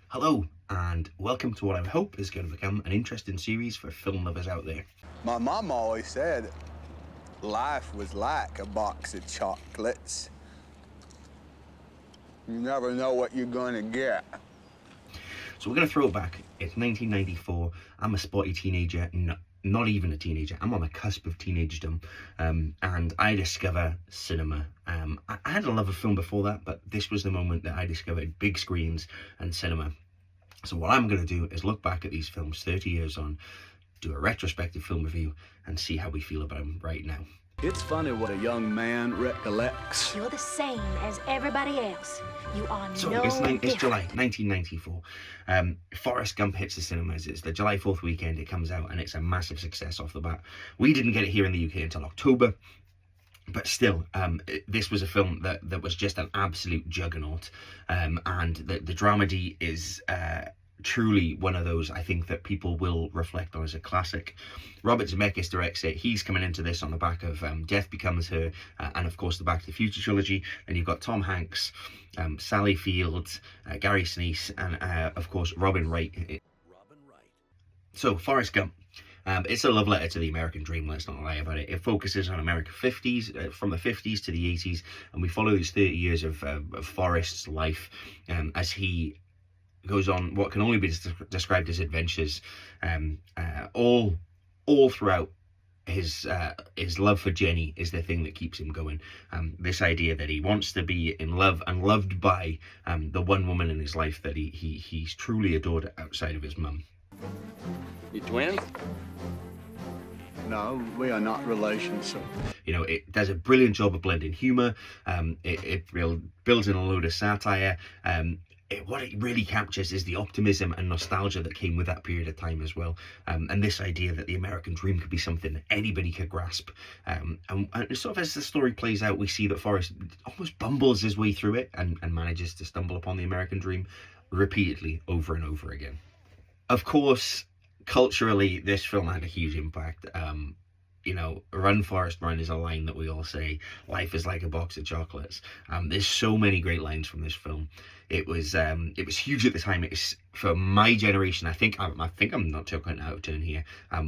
Hello, and welcome to what I hope is going to become an interesting series for film lovers out there. My mom always said life was like a box of chocolates. You never know what you're gonna get. So we're going to throw it back. It's 1994. I'm a spotty teenager, not even a teenager. I'm on the cusp of teenagedom, and I discover cinema. I had a love of film before that, but this was the moment that I discovered big screens and cinema. So what I'm going to do is look back at these films 30 years on, do a retrospective film review, and see how we feel about them right now. It's funny what a young man recollects. You're the same as everybody else. You are So no it's different. July 1994. Forrest Gump hits the cinemas. It's the July 4th weekend. It comes out and it's a massive success off the bat. We didn't get it here in the UK until October. But still, this was a film that was just an absolute juggernaut. And the dramedy is truly one of those I think that people will reflect on as a classic. Robert Zemeckis directs it. He's coming into this on the back of Death Becomes Her, and of course the Back to the Future trilogy. And you've got Tom Hanks, Sally Field, Gary Sinise, and of course Robin Wright. So Forrest Gump. It's a love letter to the American dream, let's not lie about it. It focuses on America 50s, from the 50s to the 80s, and we follow these 30 years of Forrest's life as he goes on what can only be described as adventures, all throughout. His love for Jenny is the thing that keeps him going. This idea that he wants to be in love and loved by the one woman in his life that he's truly adored outside of his mum. You twins? No, we are not relations, sir. You know, it does a brilliant job of blending humour. It builds in a load of satire. What it really captures is the optimism and nostalgia that came with that period of time as well, and this idea that the American dream could be something that anybody could grasp. And sort of as the story plays out, we see that Forrest almost bumbles his way through it and manages to stumble upon the American dream repeatedly over and over again. Of course, culturally, this film had a huge impact. You know, run Forrest run is a line that we all say. Life is like a box of chocolates. There's so many great lines from this film. It was huge at the time. It's for my generation. I think I'm not talking out of turn here.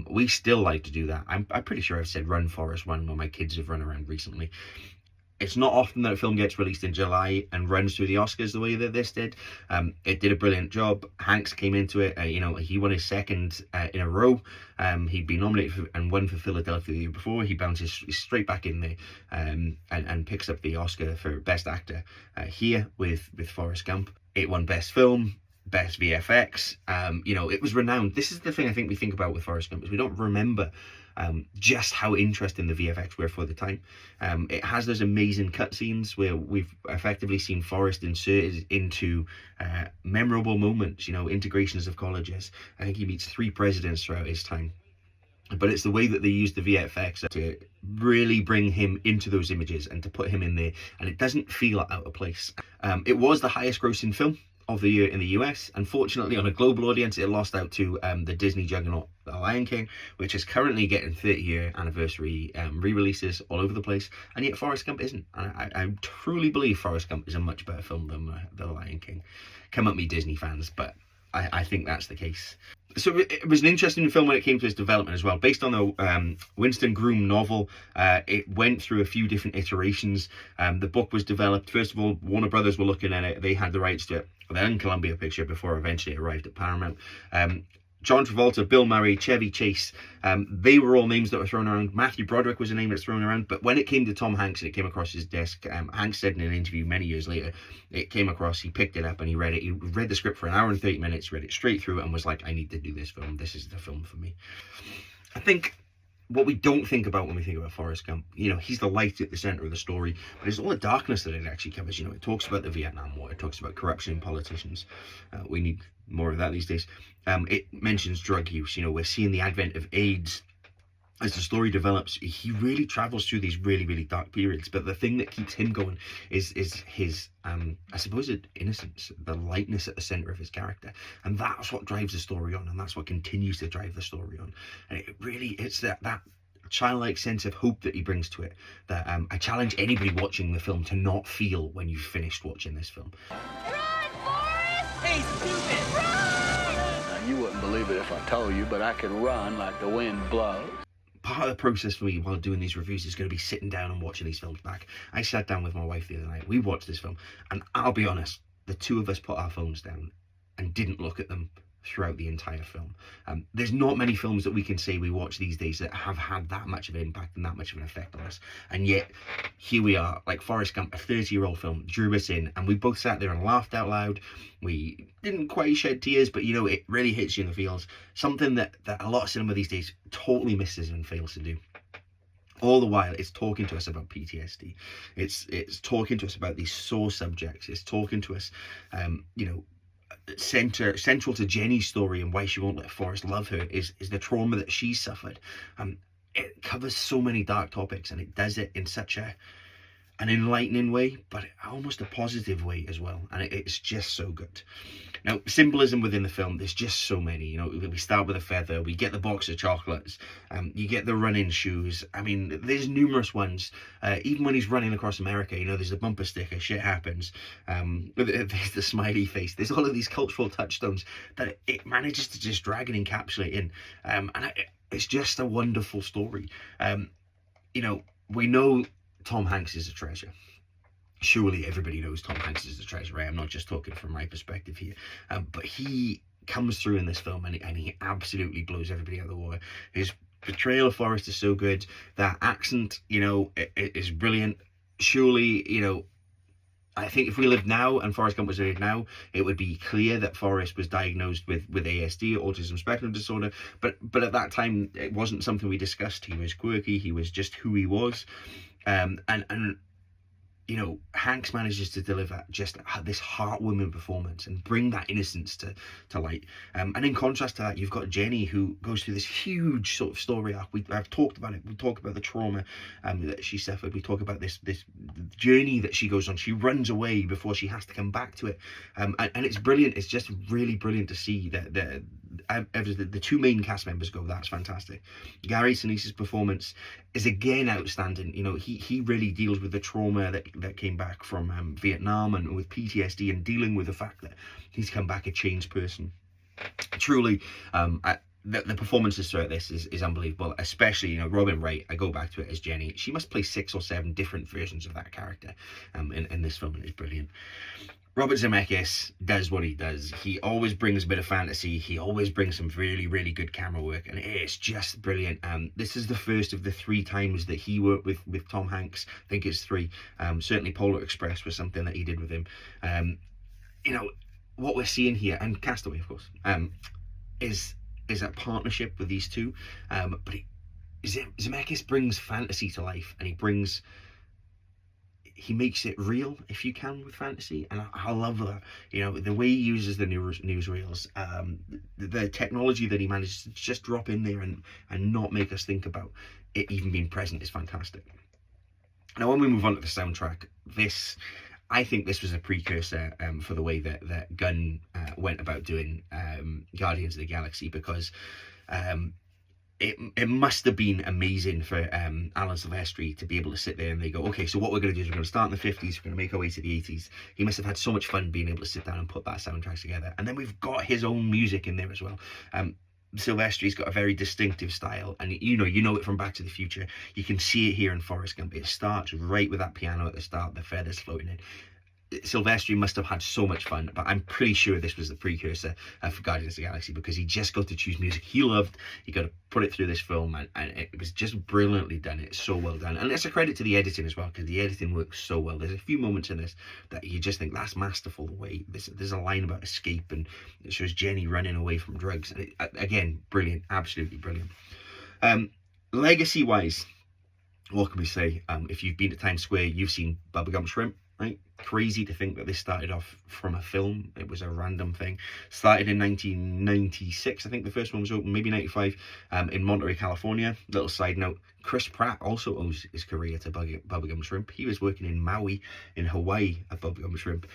We still like to do that. I'm pretty sure I've said run Forrest run when my kids have run around recently. It's not often that a film gets released in July and runs through the Oscars the way that this did. It did a brilliant job. Hanks came into it. You know, he won his second in a row. He'd been nominated and won for Philadelphia the year before. He bounces straight back in there and picks up the Oscar for Best Actor here with Forrest Gump. It won Best Film, Best VFX. You know, it was renowned. This is the thing I think we think about with Forrest Gump is we don't remember just how interesting the VFX were for the time. It has those amazing cutscenes where we've effectively seen Forrest inserted into memorable moments, you know, integrations of colleges. I think he meets 3 presidents throughout his time. But it's the way that they use the VFX to really bring him into those images and to put him in there, and it doesn't feel out of place. It was the highest grossing film of the year in the US. Unfortunately, on a global audience, it lost out to the Disney juggernaut The Lion King, which is currently getting 30-year anniversary re-releases all over the place, and yet Forrest Gump isn't. I truly believe Forrest Gump is a much better film than The Lion King. Come at me, Disney fans, but I think that's the case. So it was an interesting film when it came to its development as well. Based on the Winston Groom novel, it went through a few different iterations. The book was developed. First of all, Warner Brothers were looking at it. They had the rights to it. Then Columbia Picture before eventually it arrived at Paramount. John Travolta, Bill Murray, Chevy Chase, they were all names that were thrown around. Matthew Broderick was a name that's thrown around. But when it came to Tom Hanks and it came across his desk, Hanks said in an interview many years later, it came across, he picked it up and he read it. He read the script for an hour and 30 minutes, read it straight through and was like, I need to do this film. This is the film for me. I think what we don't think about when we think about Forrest Gump, you know, he's the light at the center of the story, but it's all the darkness that it actually covers. You know, it talks about the Vietnam War, it talks about corruption in politicians. We need more of that these days. It mentions drug use. You know, we're seeing the advent of AIDS. As the story develops, he really travels through these really, really dark periods. But the thing that keeps him going is his, I suppose, innocence, the lightness at the center of his character. And that's what drives the story on. And that's what continues to drive the story on. And it's that childlike sense of hope that he brings to it that I challenge anybody watching the film to not feel when you've finished watching this film. Run, Forrest! Hey, stupid! Run! Now, you wouldn't believe it if I told you, but I could run like the wind blows. Part of the process for me while doing these reviews is going to be sitting down and watching these films back. I sat down with my wife the other night. We watched this film, and I'll be honest, the two of us put our phones down and didn't look at them throughout the entire film. There's not many films that we can say we watch these days that have had that much of an impact and that much of an effect on us. And yet, here we are, like Forrest Gump, a 30-year-old film, drew us in, and we both sat there and laughed out loud. We didn't quite shed tears, but you know, it really hits you in the feels. Something that a lot of cinema these days totally misses and fails to do. All the while, it's talking to us about PTSD. It's talking to us about these sore subjects. It's talking to us, you know, central to Jenny's story and why she won't let Forrest love her is the trauma that she suffered. It covers so many dark topics, and it does it in such an enlightening way, but almost a positive way as well, and it's just so good. Now, symbolism within the film, there's just so many. You know, we start with a feather, we get the box of chocolates, you get the running shoes. I mean, there's numerous ones. Even when he's running across America, you know, there's the bumper sticker, shit happens. There's the smiley face. There's all of these cultural touchstones that it manages to just drag and encapsulate in, and it's just a wonderful story. You know, we know Tom Hanks is a treasure. Surely everybody knows Tom Hanks is a treasure, right? I'm not just talking from my perspective here. But he comes through in this film, and he absolutely blows everybody out of the water. His portrayal of Forrest is so good. That accent, you know, is brilliant. Surely, you know, I think if we lived now and Forrest Gump was made now, it would be clear that Forrest was diagnosed with ASD, autism spectrum disorder. But at that time, it wasn't something we discussed. He was quirky. He was just who he was. And you know, Hanks manages to deliver just this heartwarming performance and bring that innocence to light. And in contrast to that, you've got Jenny, who goes through this huge sort of story arc. I've talked about it. We talk about the trauma that she suffered. We talk about this journey that she goes on. She runs away before she has to come back to it. And it's brilliant. It's just really brilliant to see that the two main cast members go. That's fantastic. Gary Sinise's performance is again outstanding. You know, he really deals with the trauma that came back from Vietnam, and with PTSD, and dealing with the fact that he's come back a changed person. Truly, the performances throughout this is unbelievable. Especially, you know, Robin Wright, I go back to it, as Jenny. She must play 6 or 7 different versions of that character in this film, and it's brilliant. Robert Zemeckis does what he does. He always brings a bit of fantasy. He always brings some really, really good camera work, and it's just brilliant. This is the first of the 3 times that he worked with Tom Hanks. I think it's 3. Certainly Polar Express was something that he did with him. You know, what we're seeing here, and Castaway, of course, is a partnership with these two. But Zemeckis brings fantasy to life, and he makes it real, if you can, with fantasy, and I love that. You know, the way he uses the newsreels, the technology that he manages to just drop in there and not make us think about it even being present is fantastic. Now, when we move on to the soundtrack, I think this was a precursor for the way that Gunn went about doing Guardians of the Galaxy, because it must have been amazing for Alan Silvestri to be able to sit there and they go, okay, so what we're going to do is we're going to start in the 50s, we're going to make our way to the 80s. He must have had so much fun being able to sit down and put that soundtrack together. And then we've got his own music in there as well. Silvestri's got a very distinctive style, and you know it from Back to the Future. You can see it here in Forrest Gump. It starts right with that piano at the start, the feathers floating in. Silvestri must have had so much fun, but I'm pretty sure this was the precursor for Guardians of the Galaxy, because he just got to choose music he loved. He got to put it through this film, and it was just brilliantly done. It's so well done, and it's a credit to the editing as well, because the editing works so well. There's a few moments in this that you just think that's masterful. The way there's a line about escape, and it shows Jenny running away from drugs, and again, brilliant, absolutely brilliant. Legacy wise, what can we say? If you've been to Times Square, you've seen Bubblegum Shrimp, right? Crazy to think that this started off from a film. It was a random thing. Started in 1996, I think the first one was open, maybe 95, in Monterey, California. Little side note, Chris Pratt also owes his career to Bubblegum Shrimp. He was working in Maui in Hawaii at Bubblegum Shrimp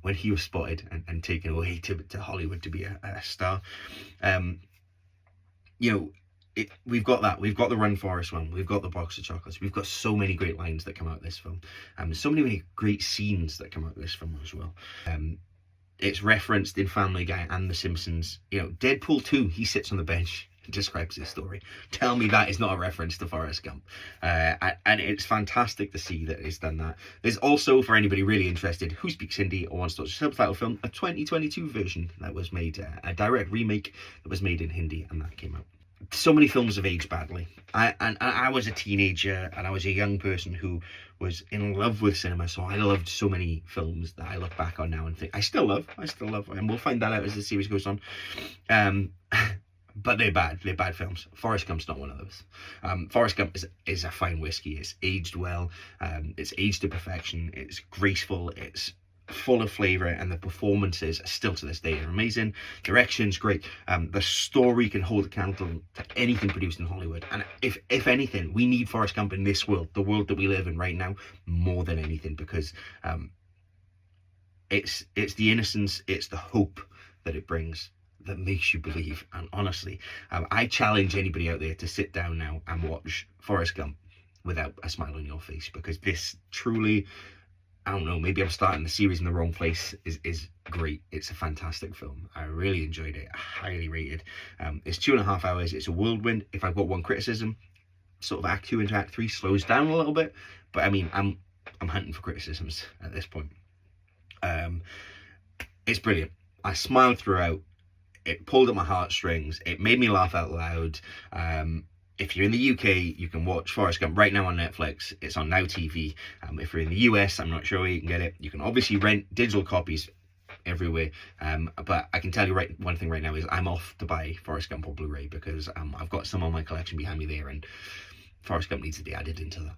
when he was spotted and taken away to Hollywood to be a star. You know, we've got the Run Forrest one, we've got the box of chocolates, we've got so many great lines that come out of this film, so many great scenes that come out of this film as well. It's referenced in Family Guy and The Simpsons. You know, Deadpool 2, he sits on the bench and describes this story. Tell me that is not a reference to Forrest Gump. And it's fantastic to see that it's done that. There's also, for anybody really interested who speaks Hindi or wants to watch a subtitle film, a 2022 version that was made, a direct remake that was made in Hindi, and that came out. So many films have aged badly. I was a teenager and I was a young person who was in love with cinema, so I loved so many films that I look back on now and think I still love, and we'll find that out as the series goes on. But they're bad films. Forrest Gump's not one of those. Forrest Gump is a fine whiskey. It's aged well, it's aged to perfection, it's graceful, it's full of flavour, and the performances still to this day are amazing. Direction's great. The story can hold accountable to anything produced in Hollywood, and if anything, we need Forrest Gump in this world, the world that we live in right now, more than anything, because it's the innocence, it's the hope that it brings that makes you believe. And honestly, I challenge anybody out there to sit down now and watch Forrest Gump without a smile on your face, because this truly, I don't know, maybe I'm starting the series in the wrong place, is great. It's a fantastic film. I really enjoyed it. Highly rated. It's 2.5 hours. It's a whirlwind. If I've got one criticism, sort of Act 2 into Act 3 slows down a little bit. But I mean, I'm hunting for criticisms at this point. It's brilliant. I smiled throughout. It pulled at my heartstrings. It made me laugh out loud. If you're in the UK, you can watch Forrest Gump right now on Netflix. It's on Now TV. If you're in the US, I'm not sure where you can get it. You can obviously rent digital copies everywhere. But I can tell you one thing right now is I'm off to buy Forrest Gump on Blu-ray, because I've got some on my collection behind me there, and Forrest Gump needs to be added into that.